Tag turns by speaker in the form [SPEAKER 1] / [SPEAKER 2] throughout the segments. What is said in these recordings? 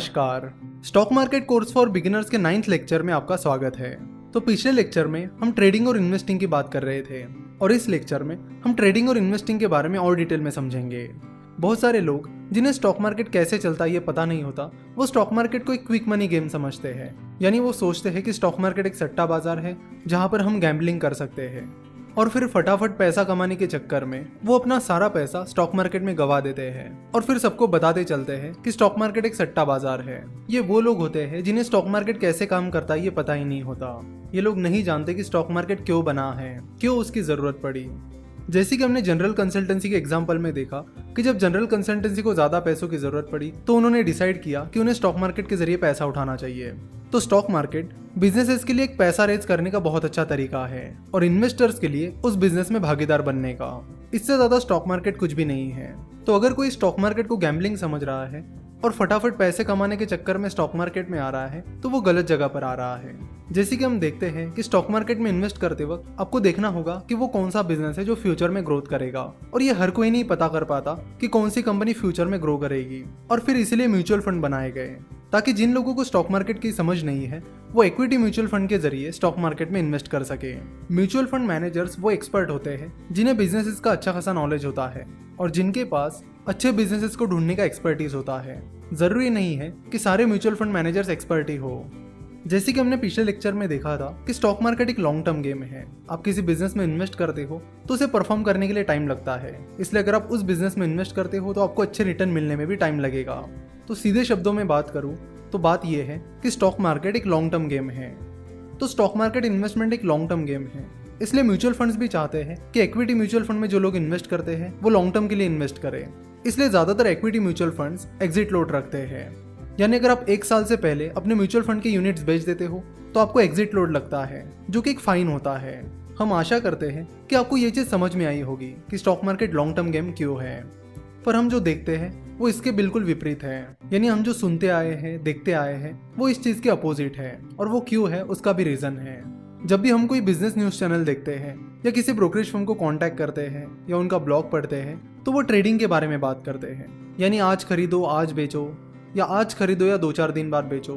[SPEAKER 1] नमस्कार। Stock market course for beginners के 9th lecture में आपका स्वागत है। तो पिछले लेक्चर में हम ट्रेडिंग और इन्वेस्टिंग की बात कर रहे थे और इस लेक्चर में हम ट्रेडिंग और इन्वेस्टिंग के बारे में और डिटेल में समझेंगे। बहुत सारे लोग जिन्हें स्टॉक मार्केट कैसे चलता है ये पता नहीं होता, वो स्टॉक मार्केट को एक क्विक मनी गेम समझते हैं। यानी वो सोचते हैं कि स्टॉक मार्केट एक सट्टा बाजार है जहाँ पर हम गैम्बलिंग कर सकते हैं और फिर फटाफट पैसा कमाने के चक्कर में वो अपना सारा पैसा स्टॉक मार्केट में गवा देते हैं और फिर सबको बताते चलते हैं कि स्टॉक मार्केट एक सट्टा बाजार है। ये वो लोग होते हैं जिन्हें स्टॉक मार्केट कैसे काम करता है ये पता ही नहीं होता। ये लोग नहीं जानते कि स्टॉक मार्केट क्यों बना है, क्यों उसकी जरूरत पड़ी। जैसे कि हमने जनरल कंसल्टेंसी के एग्जाम्पल में देखा कि जब जनरल कंसल्टेंसी को ज्यादा पैसों की जरूरत पड़ी तो उन्होंने डिसाइड किया कि उन्हें स्टॉक मार्केट के जरिए पैसा उठाना चाहिए। तो स्टॉक मार्केट बिजनेसेस के लिए एक पैसा रेज करने का बहुत अच्छा तरीका है और इन्वेस्टर्स के लिए उस बिजनेस में भागीदार बनने का। इससे ज्यादा स्टॉक मार्केट कुछ भी नहीं है। तो अगर कोई स्टॉक मार्केट को गैम्बलिंग समझ रहा है और फटाफट पैसे कमाने के चक्कर में स्टॉक मार्केट में आ रहा है तो वो गलत जगह पर आ रहा है। जैसे कि हम देखते हैं कि स्टॉक मार्केट में इन्वेस्ट करते वक्त आपको देखना होगा कि वो कौन सा बिजनेस है जो फ्यूचर में ग्रोथ करेगा, और ये हर कोई नहीं पता कर पाता कि कौन सी कंपनी फ्यूचर में ग्रो करेगी। और फिर इसीलिए म्यूचुअल फंड बनाए गए ताकि जिन लोगों को स्टॉक मार्केट की समझ नहीं है वो इक्विटी म्यूचुअल फंड के जरिए स्टॉक मार्केट में इन्वेस्ट कर सके। म्यूचुअल फंड मैनेजर्स वो एक्सपर्ट होते हैं जिन्हें बिजनेसेस का अच्छा खासा नॉलेज होता है और जिनके पास अच्छे बिजनेसेस को ढूंढने का एक्सपर्टीज होता है। जरूरी नहीं है कि सारे म्यूचुअल फंड मैनेजर्स एक्सपर्ट ही हो। जैसे कि हमने पिछले लेक्चर में देखा था कि स्टॉक मार्केट एक लॉन्ग टर्म गेम है। आप किसी बिजनेस में इन्वेस्ट करते हो तो उसे परफॉर्म करने के लिए टाइम लगता है, इसलिए अगर आप उस बिजनेस में इन्वेस्ट करते हो तो आपको अच्छे रिटर्न मिलने में भी टाइम लगेगा। तो सीधे शब्दों में बात करूं तो बात यह है कि स्टॉक मार्केट एक लॉन्ग टर्म गेम है। तो स्टॉक मार्केट इन्वेस्टमेंट एक लॉन्ग टर्म गेम है, इसलिए म्यूचुअल फंड्स भी चाहते हैं कि इक्विटी म्यूचुअल फंड में जो लोग इन्वेस्ट करते हैं वो लॉन्ग टर्म के लिए इन्वेस्ट करें। इसलिए ज्यादातर equity mutual funds exit load रखते हैं। यानी अगर आप 1 साल से पहले अपने म्यूचुअल फंड के यूनिट्स बेच देते हो तो आपको एग्जिट लोड लगता है, जो कि एक फाइन होता है। हम आशा करते हैं कि आपको ये चीज समझ में आई होगी कि stock market long term game क्यों है। पर हम जो देखते हैं वो इसके बिल्कुल विपरीत है। यानी हम जो सुनते आए हैं, देखते आए हैं, वो इस चीज के अपोजिट है। और वो क्यों है उसका भी रीजन है। जब भी हम कोई बिजनेस न्यूज चैनल देखते हैं या किसी ब्रोकरेज फर्म को कांटेक्ट करते हैं या उनका ब्लॉग पढ़ते हैं तो वो ट्रेडिंग के बारे में बात करते हैं। यानी आज खरीदो आज बेचो, या आज खरीदो या 2-4 दिन बाद बेचो।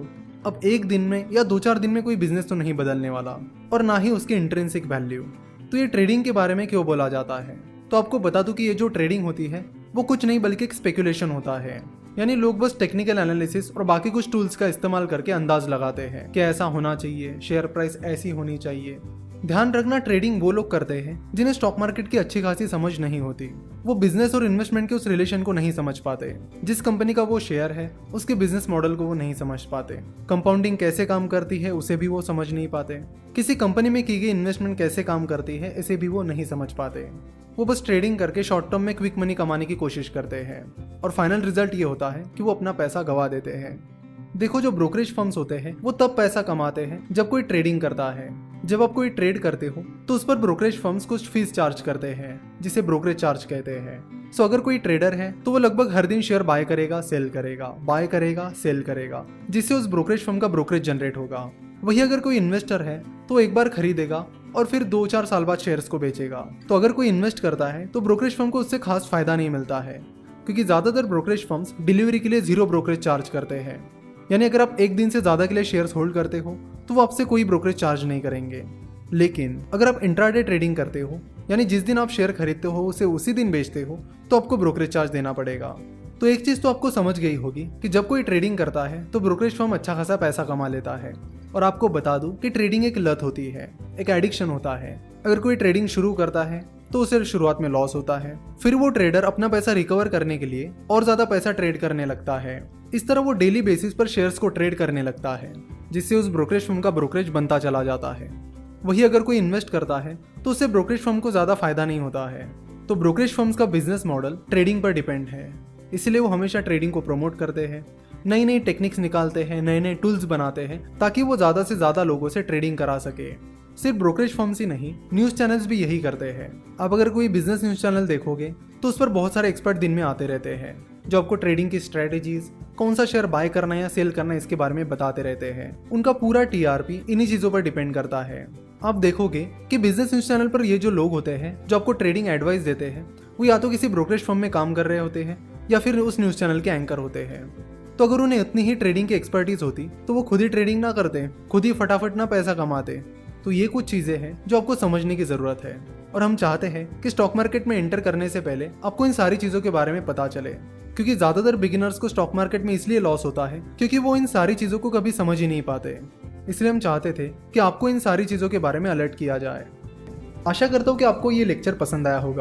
[SPEAKER 1] अब एक दिन में या 2-4 दिन में कोई बिजनेस तो नहीं बदलने वाला और ना ही उसकी इंट्रिंसिक वैल्यू। तो ये ट्रेडिंग के बारे में क्यों बोला जाता है? तो आपको बता दूं कि ये जो ट्रेडिंग होती है वो कुछ नहीं बल्कि एक स्पेकुलेशन होता है। यानी लोग बस टेक्निकल एनालिसिस और बाकी कुछ टूल्स का इस्तेमाल करके अंदाज लगाते हैं कि ऐसा होना चाहिए, शेयर प्राइस ऐसी होनी चाहिए। ध्यान रखना, ट्रेडिंग वो लोग करते हैं जिन्हें स्टॉक मार्केट की अच्छी खासी समझ नहीं होती। वो बिजनेस और इन्वेस्टमेंट के उस रिलेशन को नहीं समझ पाते। जिस कंपनी का वो शेयर है उसके बिजनेस मॉडल को वो नहीं समझ पाते। कंपाउंडिंग कैसे काम करती है उसे भी वो समझ नहीं पाते। किसी कंपनी में की गई इन्वेस्टमेंट कैसे काम करती है इसे भी वो नहीं समझ पाते। वो बस ट्रेडिंग करके शॉर्ट टर्म में क्विक मनी कमाने की कोशिश करते हैं और फाइनल रिजल्ट ये होता है कि वो अपना पैसा गवा देते हैं। देखो, जो ब्रोकरेज फर्म्स होते हैं वो तब पैसा कमाते हैं जब कोई ट्रेडिंग करता है। जब आप कोई ट्रेड करते हो तो उस पर ब्रोकरेज फर्म्स कुछ फीस चार्ज करते हैं जिसे ब्रोकरेज चार्ज कहते हैं। सो अगर कोई ट्रेडर है तो वो लगभग हर दिन शेयर बाय करेगा सेल करेगा, बाय करेगा सेल करेगा, जिससे उस ब्रोकरेज फर्म का ब्रोकरेज जनरेट होगा। वही अगर कोई इन्वेस्टर है तो एक बार खरीदेगा और फिर 2-4 साल बाद शेयर्स को बेचेगा। तो अगर कोई इन्वेस्ट करता है तो ब्रोकरेज फर्म को उससे खास फायदा नहीं मिलता है, क्योंकि ज्यादातर ब्रोकरेज फर्म्स डिलीवरी के लिए 0 ब्रोकरेज चार्ज करते हैं। यानी अगर आप एक दिन से ज्यादा के लिए शेयर्स होल्ड करते हो तो वो आपसे कोई ब्रोकरेज चार्ज नहीं करेंगे। लेकिन अगर आप इंट्राडे ट्रेडिंग करते हो, यानी जिस दिन आप शेयर खरीदते हो उसे उसी दिन बेचते हो, तो आपको ब्रोकरेज चार्ज देना पड़ेगा। तो एक चीज तो आपको समझ गई होगी कि जब कोई ट्रेडिंग करता है तो ब्रोकरेज फर्म अच्छा खासा पैसा कमा लेता है। और आपको बता दूं कि ट्रेडिंग एक लत होती है, एक एडिक्शन होता है। अगर कोई ट्रेडिंग शुरू करता है तो उसे शुरुआत में लॉस होता है, फिर वो ट्रेडर अपना पैसा रिकवर करने के लिए और ज्यादा पैसा ट्रेड करने लगता है। इस तरह वो डेली बेसिस पर शेयर्स को ट्रेड करने लगता है, जिससे उस ब्रोकरेज फर्म का ब्रोकरेज बनता चला जाता है। वही अगर कोई इन्वेस्ट करता है तो उससे ब्रोकरेज फर्म को ज्यादा फायदा नहीं होता है। तो ब्रोकरेज फर्म्स का बिजनेस मॉडल ट्रेडिंग पर डिपेंड है, इसलिए वो हमेशा ट्रेडिंग को प्रमोट करते हैं, नई नई टेक्निक्स निकालते हैं, नए नए टूल्स बनाते हैं ताकि वो ज्यादा से ज्यादा लोगों से ट्रेडिंग करा सके। सिर्फ ब्रोकरेज फर्म्स ही नहीं, न्यूज चैनल्स भी यही करते हैं। आप अगर कोई बिजनेस न्यूज चैनल देखोगे तो उस पर बहुत सारे एक्सपर्ट दिन में आते रहते हैं जो आपको ट्रेडिंग की स्ट्रेटेजीज, कौन सा शेयर बाय करना है या सेल करना है इसके बारे में बताते रहते हैं। उनका पूरा टीआरपी इन्हीं चीजों पर डिपेंड करता है। आप देखोगे कि बिजनेस न्यूज चैनल पर ये जो लोग होते हैं जो आपको ट्रेडिंग एडवाइस देते हैं वो या तो किसी ब्रोकरेज फर्म में काम कर रहे होते हैं या फिर उस न्यूज चैनल के एंकर होते हैं। तो अगर उन्हें इतनी ही ट्रेडिंग की एक्सपर्टीज होती तो वो खुद ही ट्रेडिंग ना करते, खुद ही फटाफट ना पैसा कमाते। तो ये कुछ चीज़ें हैं जो आपको समझने की ज़रूरत है, और हम चाहते हैं कि स्टॉक मार्केट में एंटर करने से पहले आपको इन सारी चीज़ों के बारे में पता चले, क्योंकि ज़्यादातर बिगिनर्स को स्टॉक मार्केट में इसलिए लॉस होता है क्योंकि वो इन सारी चीज़ों को कभी समझ ही नहीं पाते। इसलिए हम चाहते थे कि आपको इन सारी चीज़ों के बारे में अलर्ट किया जाए। आशा करता हूँ कि आपको ये लेक्चर पसंद आया होगा।